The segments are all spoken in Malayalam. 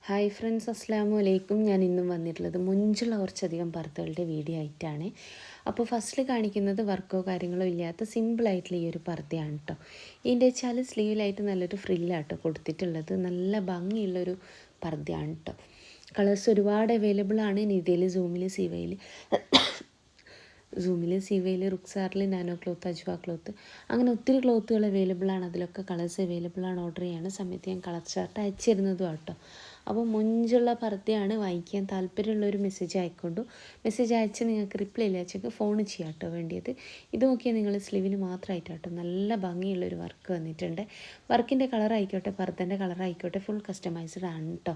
ഹായ് ഫ്രണ്ട്സ്, അസ്സലാമു അലൈക്കും. ഞാൻ ഇന്നും വന്നിട്ടുള്ളത് മുഞ്ചുള്ള കുറച്ചധികം പർദ്ദകളുടെ വീഡിയോ ആയിട്ടാണ്. അപ്പോൾ ഫസ്റ്റിൽ കാണിക്കുന്നത് വർക്കോ കാര്യങ്ങളോ ഇല്ലാത്ത സിമ്പിളായിട്ടുള്ള ഈ ഒരു പർദ്ദയാണ് കേട്ടോ. ഇതിൻ്റെ വെച്ചാൽ സ്ലീവിലായിട്ട് നല്ലൊരു ഫ്രില്ലാട്ടോ കൊടുത്തിട്ടുള്ളത്. നല്ല ഭംഗിയുള്ളൊരു പർദ്ദയാണ് കേട്ടോ. കളേഴ്സ് ഒരുപാട് അവൈലബിൾ ആണ്. നിതയിൽ, സൂമിൽ, സിവയിൽ, റുക്സാറിൽ, നാനോ ക്ലോത്ത്, അജ്വ ക്ലോത്ത്, അങ്ങനെ ഒത്തിരി ക്ലോത്തുകൾ അവൈലബിൾ ആണ്. അതിലൊക്കെ കളേഴ്സ് അവൈലബിൾ ആണ്. ഓർഡർ ചെയ്യുന്ന സമയത്ത് ഞാൻ കളർ ചാർട്ട് അയച്ചു തരുന്നതും കേട്ടോ. അപ്പോൾ മുഞ്ചുള്ള പർദ്ദയാണ്. വാങ്ങിക്കാൻ താല്പര്യമുള്ളൊരു മെസ്സേജ് ആയിക്കൊണ്ടു. മെസ്സേജ് അയച്ച് നിങ്ങൾക്ക് റിപ്ലൈ ഇല്ല വെച്ചെങ്കിൽ ഫോൺ ചെയ്യാം കേട്ടോ വേണ്ടിയത്. ഇത് നോക്കിയാൽ നിങ്ങൾ സ്ലീവിൽ മാത്രമായിട്ടോ നല്ല ഭംഗിയുള്ളൊരു വർക്ക് വന്നിട്ടുണ്ട്. വർക്കിൻ്റെ കളർ ആയിക്കോട്ടെ, പർദ്ദൻ്റെ കളർ ആയിക്കോട്ടെ, ഫുൾ കസ്റ്റമൈസ്ഡ് ആണ് കേട്ടോ.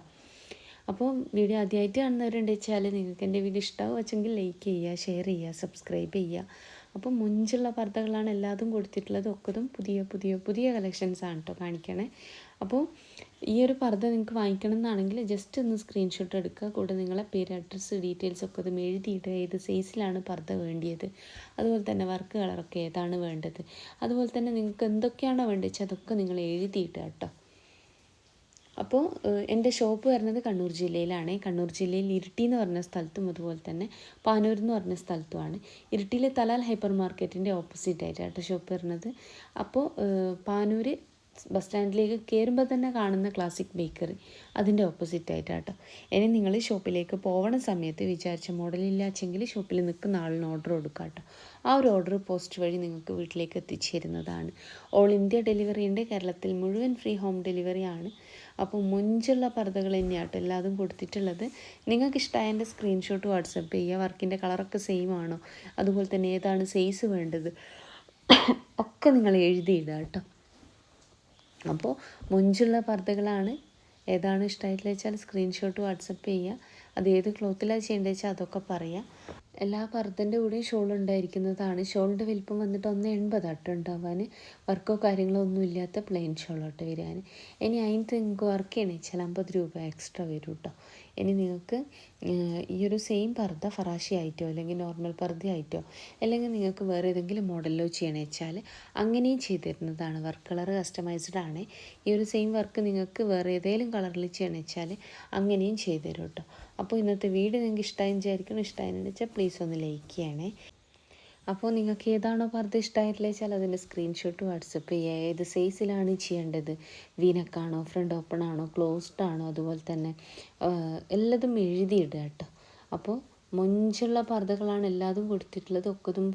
അപ്പോൾ വീഡിയോ ആദ്യമായിട്ട് കാണുന്നവരുണ്ട് വെച്ചാൽ നിങ്ങൾക്ക് എൻ്റെ വീഡിയോ ഇഷ്ടമാവും വെച്ചെങ്കിൽ ലൈക്ക് ചെയ്യുക, ഷെയർ ചെയ്യുക, സബ്സ്ക്രൈബ് ചെയ്യുക. അപ്പോൾ മുഞ്ചുള്ള പർദ്ദകളാണ് എല്ലാതും കൊടുത്തിട്ടുള്ളത്. ഒക്കതും പുതിയ കളക്ഷൻസ് ആണ് കേട്ടോ കാണിക്കണേ. അപ്പോൾ ഈ ഒരു പർദ്ദ നിങ്ങൾക്ക് വാങ്ങിക്കണം എന്നാണെങ്കിൽ ജസ്റ്റ് ഒന്ന് സ്ക്രീൻഷോട്ട് എടുക്കുക. കൂടെ നിങ്ങളെ പേര്, അഡ്രസ്സ്, ഡീറ്റെയിൽസ് ഒക്കെ ഒന്ന് എഴുതിയിട്ട് ഏത് സൈസിലാണ് പർദ്ദ വേണ്ടിയത്, അതുപോലെ തന്നെ വർക്ക് കളറൊക്കെ ഏതാണ് വേണ്ടത്, അതുപോലെ തന്നെ നിങ്ങൾക്ക് എന്തൊക്കെയാണോ വേണ്ടത് വെച്ചാൽ അതൊക്കെ നിങ്ങൾ എഴുതിയിട്ട് കേട്ടോ. അപ്പോൾ എൻ്റെ ഷോപ്പ് വരുന്നത് കണ്ണൂർ ജില്ലയിലാണ്. കണ്ണൂർ ജില്ലയിൽ ഇരിട്ടി എന്ന് പറഞ്ഞ സ്ഥലത്തും അതുപോലെ തന്നെ പാനൂർ എന്ന് പറഞ്ഞ സ്ഥലത്തുമാണ്. ഇരിട്ടിയിൽ തലാൽ ഹൈപ്പർ മാർക്കറ്റിൻ്റെ ഓപ്പോസിറ്റ് ആയിട്ടാണ് ഷോപ്പ് വരുന്നത്. അപ്പോൾ പാനൂർ ബസ് സ്റ്റാൻഡിലേക്ക് കയറുമ്പോൾ തന്നെ കാണുന്ന ക്ലാസിക് ബേക്കറി അതിൻ്റെ ഓപ്പോസിറ്റ് ആയിട്ടാട്ടോ. ഇനി നിങ്ങൾ ഷോപ്പിലേക്ക് പോകണ സമയത്ത് വിചാരിച്ച മോഡലില്ലാച്ചെങ്കിൽ ഷോപ്പിൽ നിൽക്കുന്ന ആളിന് ഓർഡർ കൊടുക്കുക കേട്ടോ. ആ ഒരു ഓർഡർ പോസ്റ്റ് വഴി നിങ്ങൾക്ക് വീട്ടിലേക്ക് എത്തിച്ചു തരുന്നതാണ്. ഓൾ ഇന്ത്യ ഡെലിവറി ഉണ്ട്. കേരളത്തിൽ മുഴുവൻ ഫ്രീ ഹോം ഡെലിവറി ആണ്. അപ്പോൾ മുഞ്ചുള്ള പർദ്ദകൾ തന്നെയാട്ടോ എല്ലാതും കൊടുത്തിട്ടുള്ളത്. നിങ്ങൾക്ക് ഇഷ്ടമായ എൻ്റെ സ്ക്രീൻഷോട്ട് വാട്സപ്പ് ചെയ്യുക. വർക്കിൻ്റെ കളറൊക്കെ സെയിം ആണോ, അതുപോലെ തന്നെ ഏതാണ് സൈസ് വേണ്ടത് ഒക്കെ നിങ്ങൾ എഴുതിയിടുക കേട്ടോ. അപ്പോൾ മുഞ്ചുള്ള പർദ്ദകളാണ്. ഏതാണ് ഇഷ്ടമായിട്ടുള്ള വെച്ചാൽ സ്ക്രീൻഷോട്ട് വാട്സപ്പ് ചെയ്യുക. അത് ഏത് ക്ലോത്തിലാണ് ചെയ്യേണ്ടത് വെച്ചാൽ അതൊക്കെ പറയാം. എല്ലാ പർദ്ദൻ്റെ കൂടെയും ഷോൾ ഉണ്ടായിരിക്കുന്നതാണ്. ഷോളിൻ്റെ വലിപ്പം വന്നിട്ട് 1.80 ഉണ്ടാവാൻ. വർക്കോ കാര്യങ്ങളോ ഒന്നും ഇല്ലാത്ത പ്ലെയിൻ ഷോളോട്ട് വരാൻ. ഇനി അതിന് നിങ്ങൾക്ക് വർക്ക് ചെയ്യണേ വെച്ചാൽ 50 രൂപ എക്സ്ട്രാ വരും കേട്ടോ. ഇനി നിങ്ങൾക്ക് ഈ ഒരു സെയിം പർദ്ദ ഫറാഷി ആയിട്ടോ അല്ലെങ്കിൽ നോർമൽ പർദ്ദ ആയിട്ടോ അല്ലെങ്കിൽ നിങ്ങൾക്ക് വേറെ ഏതെങ്കിലും മോഡലിലോ ചെയ്യണേ വെച്ചാൽ അങ്ങനെയും ചെയ്തു തരുന്നതാണ്. വർക്ക് കളർ കസ്റ്റമൈസ്ഡ് ആണ്. ഈ ഒരു സെയിം വർക്ക് നിങ്ങൾക്ക് വേറെ ഏതെങ്കിലും കളറിൽ ചെയ്യണേ വെച്ചാൽ അങ്ങനെയും ചെയ്തു തരും കേട്ടോ. അപ്പോൾ ഇന്നത്തെ വീഡിയോ നിങ്ങൾക്ക് ഇഷ്ടമായി വിചാരിക്കണം. ഇഷ്ടമായെന്ന് വെച്ചാൽ പ്ലീസ് ഒന്ന് ലൈക്ക് ചെയ്യണേ. അപ്പോൾ നിങ്ങൾക്ക് ഏതാണോ പർദ്ദ ഇഷ്ടമായിട്ടില്ല വെച്ചാൽ അതിൻ്റെ സ്ക്രീൻഷോട്ട് വാട്സപ്പ് ചെയ്യുക. ഏത് സൈസിലാണ് ചെയ്യേണ്ടത്, വീനക്കാണോ, ഫ്രണ്ട് ഓപ്പൺ ആണോ, ക്ലോസ്ഡ് ആണോ, അതുപോലെ തന്നെ എല്ലാതും എഴുതിയിടുക കേട്ടോ. അപ്പോൾ മുഞ്ചുള്ള പർദ്ദകളാണ് എല്ലാതും കൊടുത്തിട്ടുള്ളത്. ഒക്കതും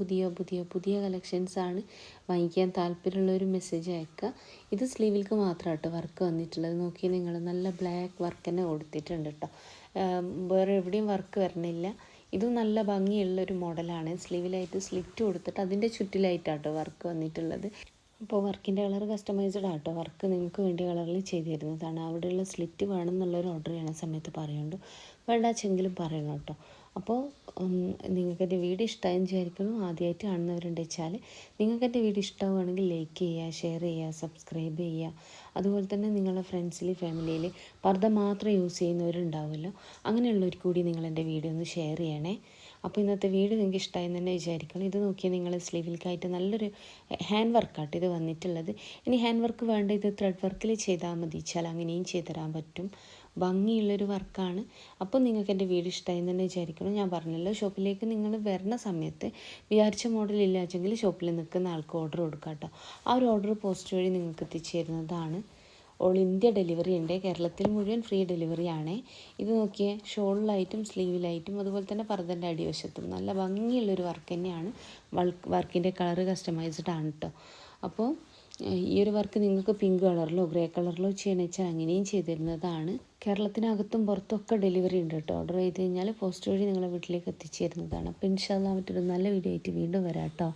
പുതിയ കളക്ഷൻസാണ്. വാങ്ങിക്കാൻ താല്പര്യമുള്ളൊരു മെസ്സേജ് അയക്കുക. ഇത് സ്ലീവിൽക്ക് മാത്രം കേട്ടോ വർക്ക് വന്നിട്ടുള്ളത്. നോക്കി നിങ്ങൾ നല്ല ബ്ലാക്ക് വർക്ക് തന്നെ കൊടുത്തിട്ടുണ്ട് കേട്ടോ. വേറെ എവിടെയും വർക്ക് വരണില്ല. ഇതും നല്ല ഭംഗിയുള്ളൊരു മോഡലാണ്. സ്ലീവിലായിട്ട് സ്ലിറ്റ് കൊടുത്തിട്ട് അതിൻ്റെ ചുറ്റിലായിട്ടാട്ടോ വർക്ക് വന്നിട്ടുള്ളത്. അപ്പോൾ വർക്കിൻ്റെ കളർ കസ്റ്റമൈസ്ഡ് ആട്ടോ. വർക്ക് നിങ്ങൾക്ക് വേണ്ടിയ കളറിൽ ചെയ്തു തരുന്നതാണ്. അവിടെയുള്ള സ്ലിറ്റ് വേണമെന്നുള്ളൊരു ഓർഡർ ചെയ്യണ സമയത്ത് പറയുന്നുണ്ട്. വേണ്ടാച്ചെങ്കിലും പറയണം കേട്ടോ. അപ്പോൾ നിങ്ങൾക്ക് എൻ്റെ വീഡിയോ ഇഷ്ടമായെന്ന് വിചാരിക്കുന്നു. ആദ്യമായിട്ട് കാണുന്നവരുണ്ട് വെച്ചാൽ നിങ്ങൾക്ക് എൻ്റെ വീഡിയോ ഇഷ്ടമാവുകയാണെങ്കിൽ ലൈക്ക് ചെയ്യുക, ഷെയർ ചെയ്യുക, സബ്സ്ക്രൈബ് ചെയ്യുക. അതുപോലെ തന്നെ നിങ്ങളുടെ ഫ്രണ്ട്സിൽ, ഫാമിലിയിൽ പർദ്ദ മാത്രം യൂസ് ചെയ്യുന്നവരുണ്ടാവുമല്ലോ, അങ്ങനെയുള്ളവർ കൂടി നിങ്ങൾ എൻ്റെ വീഡിയോ ഒന്ന് ഷെയർ ചെയ്യണേ. അപ്പോൾ ഇന്നത്തെ വീഡിയോ നിങ്ങൾക്ക് ഇഷ്ടമായെന്ന് തന്നെ വിചാരിക്കണം. ഇത് നോക്കിയാൽ നിങ്ങൾ സ്ലീവിൽക്കായിട്ട് നല്ലൊരു ഹാൻഡ് വർക്കായിട്ട് ഇത് വന്നിട്ടുള്ളത്. ഇനി ഹാൻഡ് വർക്ക് വേണ്ട ഇത് ത്രെഡ് വർക്കിൽ ചെയ്താൽ മതി വെച്ചാൽ അങ്ങനെയും ചെയ്തു തരാൻ പറ്റും. ഭംഗിയുള്ളൊരു വർക്കാണ്. അപ്പോൾ നിങ്ങൾക്ക് എൻ്റെ വീഡിയോ ഇഷ്ടമായെന്ന് തന്നെ വിചാരിക്കണം. ഞാൻ പറഞ്ഞല്ലോ, ഷോപ്പിലേക്ക് നിങ്ങൾ വരുന്ന സമയത്ത് വിചാരിച്ച മോഡൽ ഇല്ലാച്ചെങ്കിൽ ഷോപ്പിൽ നിൽക്കുന്ന ആൾക്ക് ഓർഡർ കൊടുക്കുക കേട്ടോ. ആ ഒരു ഓർഡർ പോസ്റ്റ് വഴി നിങ്ങൾക്ക് എത്തിച്ചു തരുന്നതാണ്. ഓൾ ഇന്ത്യ ഡെലിവറി ഉണ്ട്. കേരളത്തിൽ മുഴുവൻ ഫ്രീ ഡെലിവറി ആണ്. ഇത് നോക്കിയേ, ഷോളിലായിട്ടും സ്ലീവിലായിട്ടും അതുപോലെ തന്നെ പർദ്ദൻ്റെ അടിവശത്തും നല്ല ഭംഗിയുള്ളൊരു വർക്ക് തന്നെയാണ്. വർക്കിൻ്റെ കളർ കസ്റ്റമൈസ്ഡ് ആണ് കേട്ടോ. അപ്പോൾ ഈ ഒരു വർക്ക് നിങ്ങൾക്ക് പിങ്ക് കളറിലോ ഗ്രേ കളറിലോ ചെയ്യണമെന്ന് വെച്ചാൽ അങ്ങനെയും ചെയ്തു തരുന്നതാണ്. കേരളത്തിനകത്തും പുറത്തൊക്കെ ഡെലിവറി ഉണ്ട് കേട്ടോ. ഓർഡർ ചെയ്ത് കഴിഞ്ഞാൽ പോസ്റ്റ് വഴി നിങ്ങളെ വീട്ടിലേക്ക് എത്തിച്ചു തരുന്നതാണ്. അപ്പോൾ ഇൻഷാ അല്ലാഹ് മറ്റൊരു നല്ല വീഡിയോ ആയിട്ട് വീണ്ടും വരാം കേട്ടോ.